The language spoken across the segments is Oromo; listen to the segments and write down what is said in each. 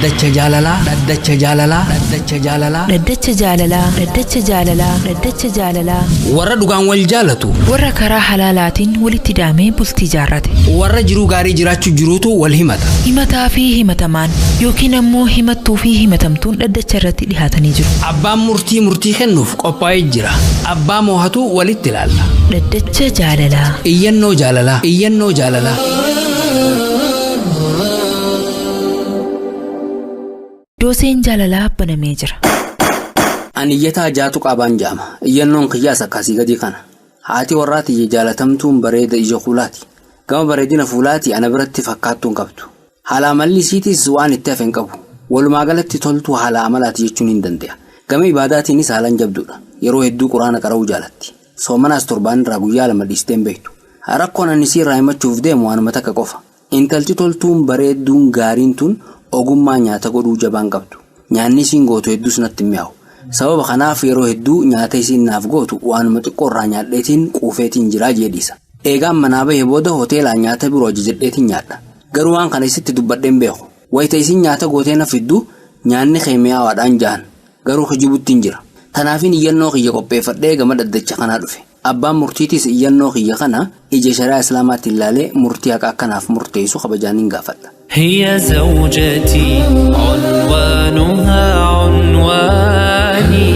Dhaddacha jaalalaa. Dhaddacha jaalalaa. Dhaddacha jaalalaa. Dhaddacha jaalalaa. Dhaddacha jaalalaa. Dhaddacha jaalalaa. Warra dhugaan wal jaalatu. Warra karaa halaalaatiin walitti daamee bultii jaarrate. Warra jiruu gaarii jiraachuu jiruutu wal himata. Himataa fi himatamaan yookiin ammoo himattuu fi himatamtuun dhaddacha irratti dhihaatanii jiru. Abbaan murtii kennuuf qophaa'ee jira. Abbaa moohatu walitti ilaalla. Dhaddacha jaalalaa. Iyyannoo jaalalaa. Iyyannoo jaalalaa. Dooseen jaalalaa banamee jira. Ani iyyataa jaatu qabaan jaama. Iyyannoon kiyyaas akkasii gadi kana. Haati warraati jaalatamtuun bareeda ija kuulaati. Gama bareedina fuulaati ana biratti fakkaattuun qabdu. Haala amalisiitis waan itti hafe hin qabu. Walumaa galatti toltuu haala amalaati jechuun hin danda'a. Gama ibaadaatiinis haalaan jabduudha. Yeroo hedduu quraana qara'uu jaalatti. Soomanaas torbaan irraa guyyaa lama dhiistee hin beektu. Rakkoon ani siirraa himachuuf deemu waanuma takka qofa. Intalti toltuun bareedduun gaariin tun ogummaa nyaata godhuu jabaan qabdu. Nyaanni isiin gootu hedduus natti mi'aawu. Sababa kanaaf yeroo hedduu nyaata isiin naaf gootu waanuma xiqqoorraa nyaadheetiin quufeetiin jiraa jedhiisa. Eegaan manaa bahee booda hoteelaa nyaata biroo ajajadheetiin nyaadha. Garuu waan kana isitti dubbadheen beeku. Wayita isiin nyaata gootee na fidduu nyaanni mi'aawaadhaan jahan. Garuu hijibutti hin jira. Tanaafin iyyannoo kiyya qopheeffadhee gama dhaddacha kanaa dhufe. Abbaan murtiitis iyyannoo kiyya kana ija shari'aa islaamaatti ilaalee murtii haqa akkanaaf murteessu kabajaaniin gaafadha. هي زوجتي عنوانها عنواني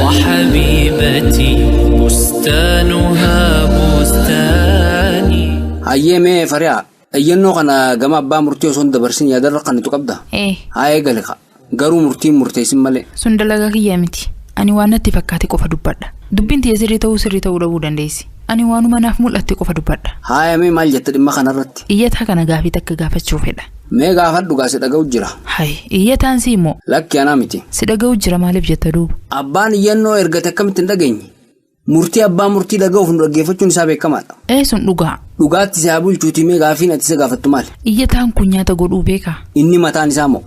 وحبيبتي بستانها بستاني. Hayyee fariyaa iyyannoo kana gama abbaa murtii osoo hin dabarsin yaadarra qanitu qabda. Haa eegale garuu murtiin murteessin malee. Sun dalagaa kiyyaa miti. Ani waan natti fakkaate qofa dubbadha. Dubbiin tiyya sirrii ta'uu dhabuu dandeessi. Ani waanuma naaf mul'atte qofa dubbadha. Haa maal jette dhimma kanarratti? Iyyataa kana gaafii takka gaafachuu fedha. Mee gaafadhu gaa si dhaga'u jira. Hayi iyyataan si immoo. Lakki anaa miti. Si dhaga'u jira maaliif jetta duuba? Abbaan iyyannoo ergate akkamitti hin dhageenye? Murtii abbaa murtii dhaga'uuf nu dhaggeeffachuun isaa beekamaadha. Sun dhugaa. Dhugaatti isaa bulchuuti mee gaafiin ati isa gaafattu maali? Iyyataan kun nyaata godhuu beekaa? Inni mataan isaa moo?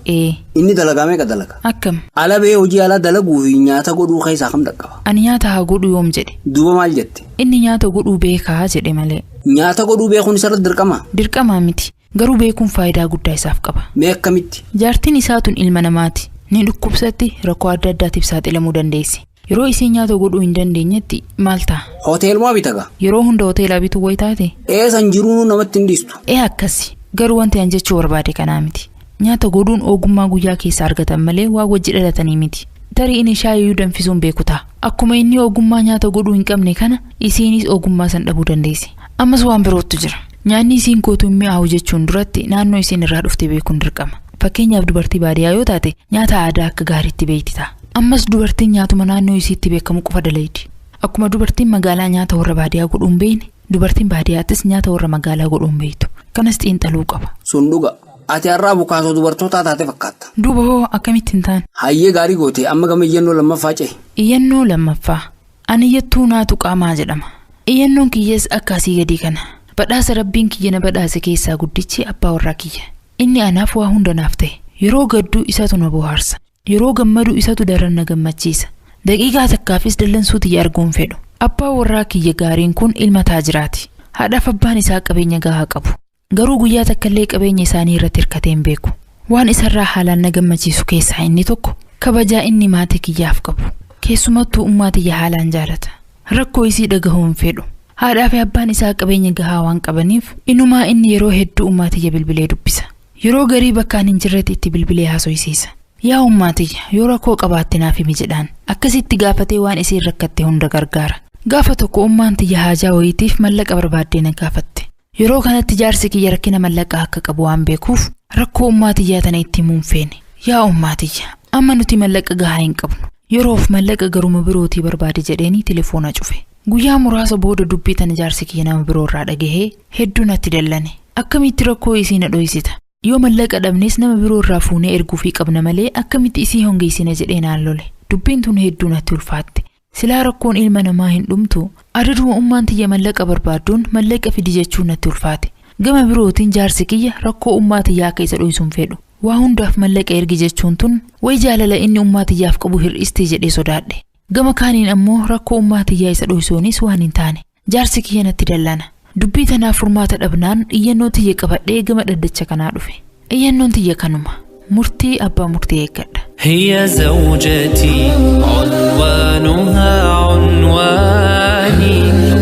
Inni dalagaa meeqa dalaga? Akkam? Ala bee hojii alaa dalaguu fi nyaata godhuu keessaa kam dhaqqaba? Ani nyaata haa godhuu yoom jedhe? Duuba maal jette? Inni nyaata godhuu beekaa jedhe malee. Nyaata godhuu beekuun isarratti dirqama? Dirqamaa miti. Garuu beekuun faayidaa guddaa isaaf qaba. Mee akkamitti? Jaartiin isaa tun ilma namaati. Ni dhukkubsatti rakkoo adda addaatiif saaxilamuu dandeessi. Yeroo isiin nyaata godhuu hin dandeenyetti maal ta'a? Hoteeluma bitaga? Yeroo hunda hoteelaa bituu wayi taate? San jiruun namatti hin dhiistu. Akkasi. Garuu wanti an jechuu barbaade kanaa miti. Nyaata godhuun ogummaa guyyaa keessa argatan malee waa wajji dhalatanii miti. Tarii inni shaayii danfisuun beeku ta'a. Akkuma inni ogummaa nyaata godhuu hin qabne kana isiinis ogummaa san dhabuu dandeessi. Ammas waan birootu jira. Nyaanni isiin gootu mi'aawu jechuun duratti naannoo isiin irraa dhufte beekuun dirqama. Fakkeenyaaf dubartii baadiyyaa yoo taate nyaata aadaa akka gaariitti beekti ta'a. Ammas dubartiin nyaatuma naannoo isiitti beekamu qofa dalaydi. Akkuma dubartiin magaalaa nyaata warra baadiyyaa godhuun beekne dubartiin baadiyyaattis nyaata warra magaalaa godhuun beektu. Kanas xiinxaluu qaba. Sun dhuga. Ati har'aa bukaatoo dubartootaa taate fakkaata. Duuba hoo akkamitti hin taane? Hayyee gaarii goote amma gama iyyannoo lammaffaa ce'e. Iyyannoo lammaffaa. Ani iyyattuu naatu qaamaa jedhama. Iyyannoon kiyyees akkasii gadii kana. Badhaasa rabbiin kiyya na badhaase keessaa guddichi abbaa warraa kiyya. Inni anaaf waa hunda naaf ta'e. Yeroo gadduu isatu na bohaarsa. Yeroo gammadu isatu daran na gammachiisa. Daqiiqaa takkaafis dallansuu tiyya arguun fedhu. Abbaa warraa kiyya gaariin kun ilma taajiraati. Haadhaaf abbaan isaa qabeenya gahaa qabu. Garuu guyyaa takkallee qabeenya isaanii irratti hirkatee hin beeku. Waan isarraa haalaan na gammachiisu keessaa inni tokko kabajaa inni maatii kiyyaaf qabu. Keessumattuu ummaa tiyya haalaan jaalata. Rakkoo isii dhagahuu hin fedhu. Haadhaa fi abbaan isaa qabeenya gahaa waan qabaniif inumaa inni yeroo hedduu ummaa tiyya bilbilee dubbisa. Yeroo garii bakkaan hin jirretti itti bilbilee haasofsiisa. Yaa ummaa tiyya yoo rakkoo qabaatte naaf himi jedhaan akkasitti gaafatee waan isiin rakkatte hunda gargaara. Gaafa tokko ummaan tiyya haajaa wayiitiif mallaqa barbaaddee na gaafatte. Yeroo kanatti jaarsi kiyya rakkina mallaqaa akka qabu waan beekuuf rakkoo ummaa tiyyaa tana itti himuun feene. Yaa ummaa tiyya amma nuti mallaqa gahaa hin qabnu. Yeroof mallaqa garuma birootii barbaade jedheeni telefoona cufe. Guyyaa muraasa booda dubbii tana jaarsi kiyya nama biroorraa dhagahee hedduu natti dallane. Akkamitti rakkoo isii na dhoysita? Yoo mallaqa dhabnes nama biroorraa fuunee erguufii qabna malee akkamitti isii hongeessina jedhee naan lole. Dubbiin tun hedduu natti ulfaatte. Silaa rakkoon ilma namaa hin dhumtu adaduma ummaan tiyya mallaqa barbaaduun mallaqa fidi jechuun natti ulfaate. Gama birootiin jaarsi kiyya rakkoo ummaa tiyyaa akka isa dhoysuun fedhu. Waa hundaaf mallaqa ergi jechuun tun way jaalala inni ummaa tiyyaaf qabu hir'istee jedhee sodaadhe. Gama kaaniin ammoo rakkoo ummaa tiyyaa isa dhoysuunis waan hin taane. Jaarsi kiyya natti dallana. Dubbii tanaaf furmaata dhabnaan iyyannoo tiyya qabadhee gama dhaddacha kanaa dhufe. Iyyannoon tiyya kanuma. murtii abbaa murtii eeggadha. هي زوجتي عنوانها عنواني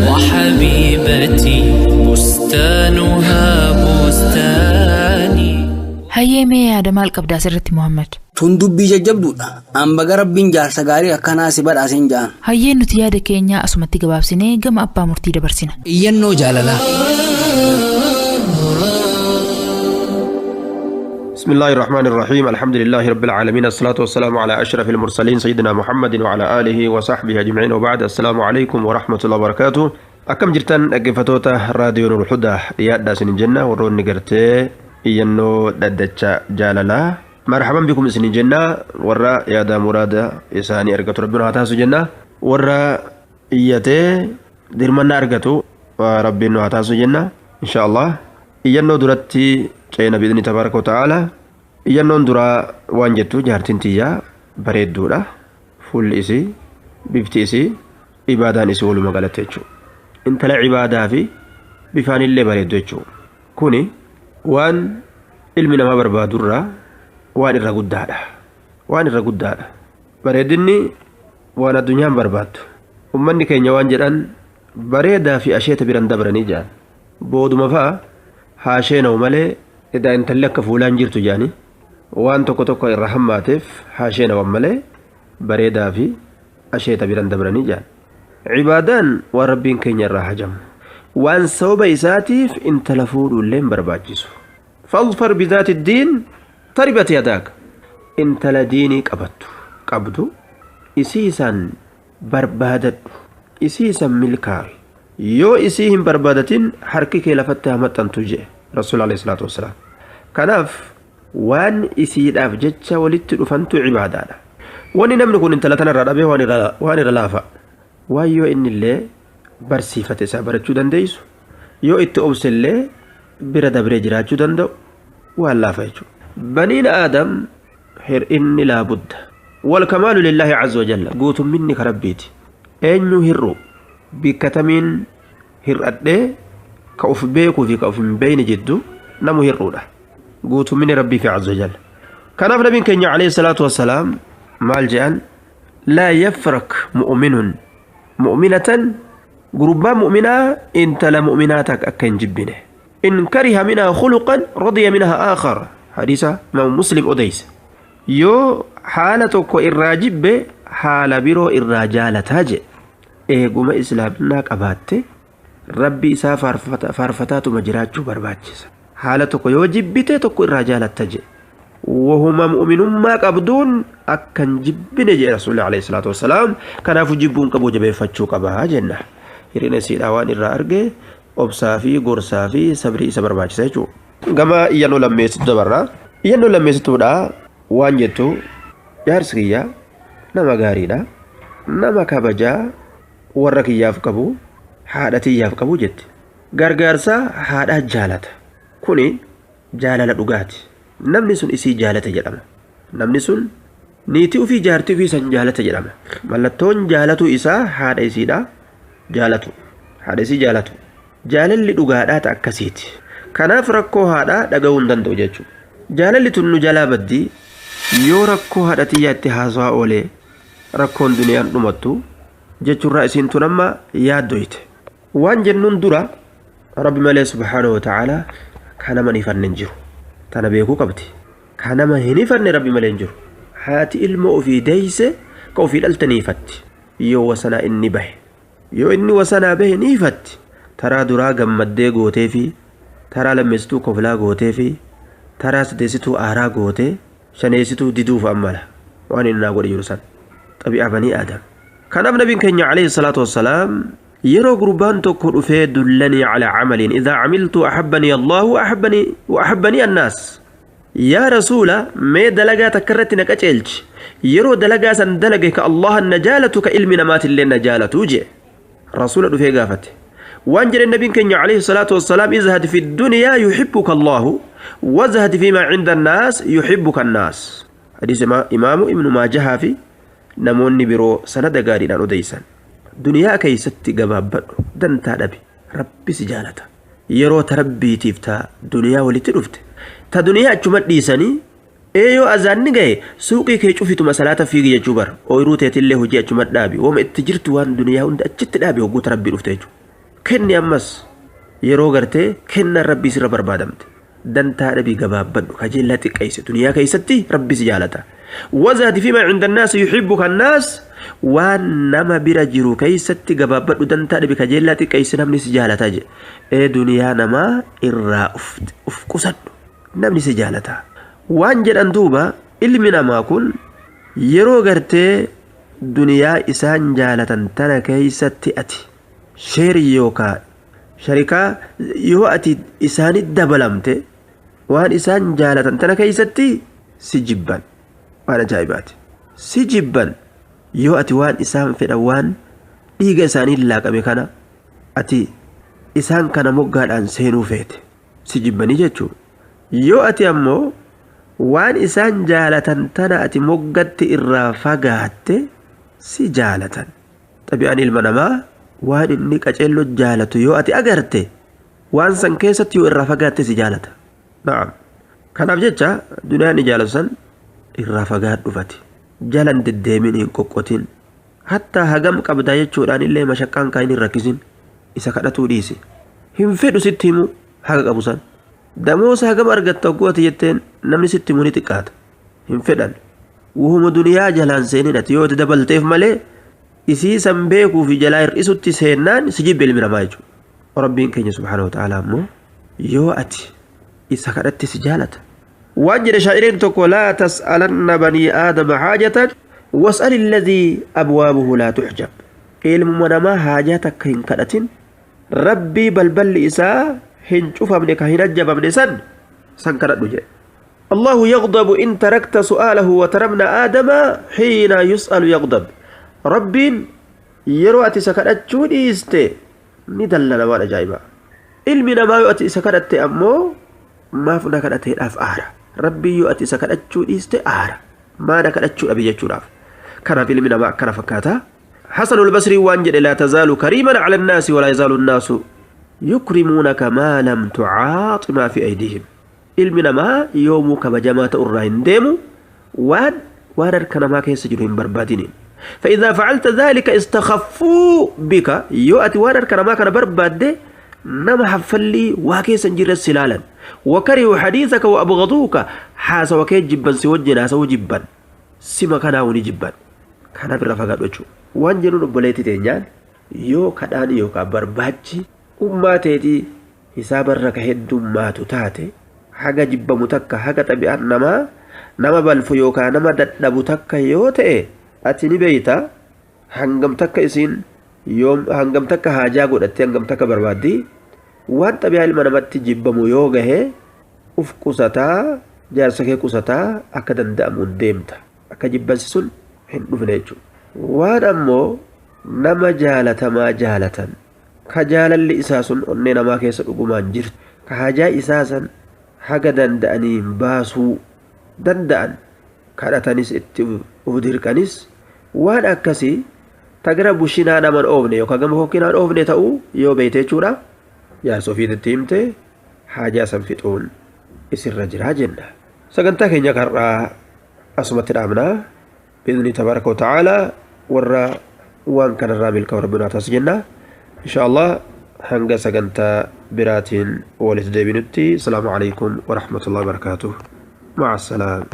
وحبيبتي بستانها بستاني. Hayyeemee yaada maal qabdaa asirratti Muhammad? Tun dubbii jajjabduudha. Amma Rabbiin jaarsa gaarii akkanaa si badhaaseen ja'an. Hayyeen nuti yaada keenyaa asumatti gabaabsinee gama abbaa murtii dabarsina. Iyyannoo jaalalaa. بسم الله الرحمن الرحيم الحمد لله رب العالمين الصلاة والسلام على أشرف المرسلين سيدنا محمد وعلى آله وصحبه أجمعين وبعد السلام عليكم ورحمة الله وبركاته أكم جرتان أقفتوتا راديو نور الهدى يادة سن الجنة ورون نقرتي إيانو دادتشا جاللا مرحبا بكم سن الجنة ورا يادا مرادة إساني أرقاتو ربنا هاتاسو جنة ورا إياتي درمنا أرقاتو وربنا هاتاسو جنة إن شاء الله إيانو درتي Ceena bidni tabaaraka ta'ala iyyannoon duraa waan jettu jaartiin tiyyaa bareedduudha fuulli isii bifti isii ibaadaan isii waluma galatte jechuudha intala ibaadaa fi bifaanillee bareeddu jechuudha kuni waan ilmi namaa barbaadurraa waan irra guddaadha bareedinni waan addunyaan barbaaddu ummanni keenya waan jedhan bareedaa fi asheeta biran dabranii jaan booduma fa'a haasheenawu malee إذا أنت لك فلان جرت جاني وأنت كتوك الرحماتف حاشينا وملي بريدا في أشيت بران دبراني جان عبادان وربين كين يراها جم وأن صوب إساتيف إن تلفون اللين برباجيسو فاظفر بذات الدين تربت يداك إن تلديني قبدو إسيسا بربادت إسيسا ملكاي يو إسيهم بربادتين حركك لفتها متن تجي رسول الله صلى الله عليه وسلم كناف وان إسيد أفجتش ولدت أفنت عبادانا واني نملكون انت لتنا الرابع واني رلافا وايو إن الله برسيفة سابرة جودان ديسو يو اتأوس الله برد برجرا جودان دو والله فايجو بنين آدم هر إني لابد والكمال لله عز وجل قوت مني كربيتي أنو هرو بكتمين هر أدي كأوف بيكو في كأوف بين جدو نمو هرودة قوت من ربي في عز وجل كان أفنى بن كنيا عليه الصلاة والسلام مالجأن لا يفرق مؤمن مؤمنة قربا مؤمنة انت لمؤمناتك أكن جبنه إن كره منها خلقا رضي منها آخر حديثة من مسلم أديس يو حالتك إراجب حال برو إراجالة هاجئ إيقوم إسلامنا أباتي ربي إسا فارفتات مجراتشو برباتشس حالتك يوجب بيتك الرجالة تجي وهما مؤمن ما قبدون أكن جبن جي رسول الله عليه الصلاة والسلام كان فجبون كبو جبه فتشو كبها جنة هرين سيد أوان الرأرقى أبصافي قرصافي سبري إسا برباتشس يجو كما إيانو لميس دبرا إيانو لميس تودا وانجتو يارسكيا نما غاريدا نما كبجا ورقي يافقبو haadhatii yaaf qabu jette gargaarsa haadhaa jaalata kuni jaalala dhugaati namni sun isii jaalata jedhama namni sun niitii ofii jaartii ofii san jaalata jedhama mallattoon jaalatu isaa haadha isiidha jaalatu haadha isii jaalatu jaalalli dhugaadhaata akkasiiti kanaaf rakkoo haadhaa dhaga'uu hin danda'u jechuudha jaalalli tun nu jalaa baddii yoo rakkoo haadhatiyyaatti haasawaa oolee rakkoon duniyaan dhumattu jechuurraa isiin tun amma yaaddoyte waan jennuun dura rabbi malee subhaanahu wa ta'ala kana man ifanne hin jiru tana beekuu qabdi kana man hin ifanne rabbi malee hin jiru haati ilma ofii deeyse ka ofii dhaltanii ifatti yoo wasanaa inni bahe yoo inni wasanaa bahe ni ifatti taraa duraa gammaddee gootee fi taraa lammeessituu koflaa gootee fi taraa sadeessituu aaraa gootee shaneessituu diduuf ammala waan inni naa godhe jiru san xabi'a banii aadam kanaaf nabiin keenya alayhi salaatu wassalaam يرو قربان تكون في دلني على عمل إذا عملت أحبني الله وأحبني الناس يا رسول ما دلقا تكرتنا كتلج يرو دلقا سندلقك الله النجالة كإلمنا مات اللي النجالة وجه رسول في قافت وانجل النبي كان عليه الصلاة والسلام ازهد في الدنيا يحبك الله وازهد فيما عند الناس يحبك الناس حديث إمام ابن ماجه في نموني برو سند قاري لانو ديسان دنيا كي ستي قبابا دنتا نبي ربي سجالتا يرو تربي تيفتا دنيا ولي تلفت تا دنيا اجمد ديساني eeyoo azaanni gahe suuqii kee cufituma salaata fiigi jechuu bar ooyiruu teetillee hojii achuma dhaabi wama itti jirtu waan duniyaa hunda achitti dhaabi hogguuta rabbii dhufte jechuudha kenni ammas yeroo gartee kenna rabbii sirra barbaadamte dantaa dhabii gabaabbadhu kajeellaa xiqqeesse duniyaa keessatti rabbi si jaalata wazaadi fiima cinda annaasi yuxibbuka annaas waan nama bira jiru keessatti gabaabbadhu dantaa dhabii kajeellaa xiqqeesse namni si jaalata jedhe duniyaa namaa irraa uf qusadhu namni si jaalata waan jedhan duuba ilmi namaa kun yeroo gartee duniyaa isaan jaalatan tana keessatti ati sheerii yookaan sharikaa yoo ati isaanitti dabalamte waan isaan jaalatan tana keessatti si jibban waan ajaa'ibaati si jibban yoo ati waan isaan fedhan waan dhiiga isaanii laaqame kana ati isaan kana moggaadhaan seenuu feete si jibbanii jechuudha yoo ati ammoo waan isaan jaalatan tana ati moggatti irraa fagaatte si jaalatan xabi'aan ilma namaa waan inni qaceelloo jaalatu yoo ati agarte waan san keessatti yoo irraa fagaatte si jaalata na'am kanaaf jecha duniyaan ni jaalatu san irraa fagaadhufati jalan deddeemin hin qoqqotin hatta hagam qabdaa jechuudhaan illee mashaqqaan kaa hin rakkisin isa kadhatuu dhiisi hin fedhu sitti himu haga qabu san damoosa hagam argatta oggooti jetteen namni sitti himu ni xiqqaata hin fedhan wuhuma duniyaa jalaan seenin ati yoo dabalteef malee isii san beekuu fi jalaa hir'isutti seennaan si jibbe ilmi namaa jechuudha rabbiin keenya subhaanahu wa ta'aalaa ammoo yoo ati isa kadhatte si jaalata waan jedhe shaa'iriin tokko laa tas'alanna banii aadama haajatan was'ali alladhii abwaabuhu laa tuxjab ilmuma namaa haajaa takka hin kadhatin rabbii balballi isaa hin cufamne ka hin ajjabamne san kadhadhu jedhe الله يغضب إن تركت سؤاله وترمنا آدم حين يسأل يغضب ربين يرواتي سكرت شوني استي ندلل وانا جايبا علمنا ما يؤتي سكرت أمو ما فنا كرت هيراف آرا ربي يؤتي سكرت شوني استي آرا ما نكرت شو أبي يجوراف كان في علمنا ما كان فكاتا حسن البصري وانجل لا تزال كريما على الناس ولا يزال الناس يكرمونك ما لم تعاط ما في أيديهم ilmi namaa yoomuu kabajamaa ta'u irraa hin deemu waan harka namaa keessa jiru hin barbaadiniin فإذا فعلت ذلك استخفوا بك يؤتي وان harka namaa kana barbaadde nama haffalli waa keessa jira silaalan وكرهوا حديثك وأبغضوك حاس وكيد جبا سوجنا سو جبا سما كان وني جبا كان بالرفقات وجو وان جنون بوليتي تنجان يو كدان يو كبرباجي أماتي حساب الركهد ما تتاتي haga jibbamu takka haga tabi'aan nama balfu yookaan nama dadhabu takka yoo ta'e ati ni beeyta hangam takka isiin yoom hangam takka haajaa godhatte hangam takka barbaaddi waan tabi'aa ilma namatti jibbamu yoo gahe uf qusataa jaarsa kee qusataa akka danda'amuun deemta akka jibbansi sun hin dhufne jechuudha waan ammoo nama jaalatamaa jaalatan ka jaalalli isaa sun onnee namaa keessa dhugumaan jirtu ka haajaa isaa san haga danda'aniin baasuu danda'an kadhatanis itti udirqanis waan akkasii tagra bushinaa naman oofne yookaan gama hokkinaan oofne ta'uu yoo beeyte jechuudha jaarsa ofiitti himte haajaa san fixuun isirra jiraa jenna sagantaa keenya karraa asumatti dhaabnaa biizni tabaaraka wa ta'aalaa warra waan kanarraa milkaa rabbinaa taas jenna insha Allah hanga sagantaa biraatiin walitti deebinutti السلام عليكم ورحمة الله وبركاته مع السلامة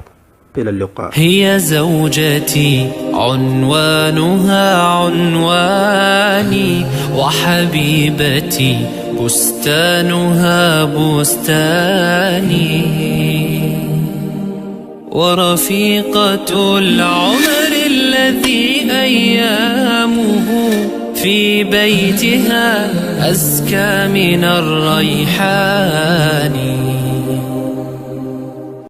إلى اللقاء هي زوجتي عنوانها عنواني وحبيبتي بستانها بستاني ورفيقة العمر الذي أيامه في بيتها أزكى من الريحان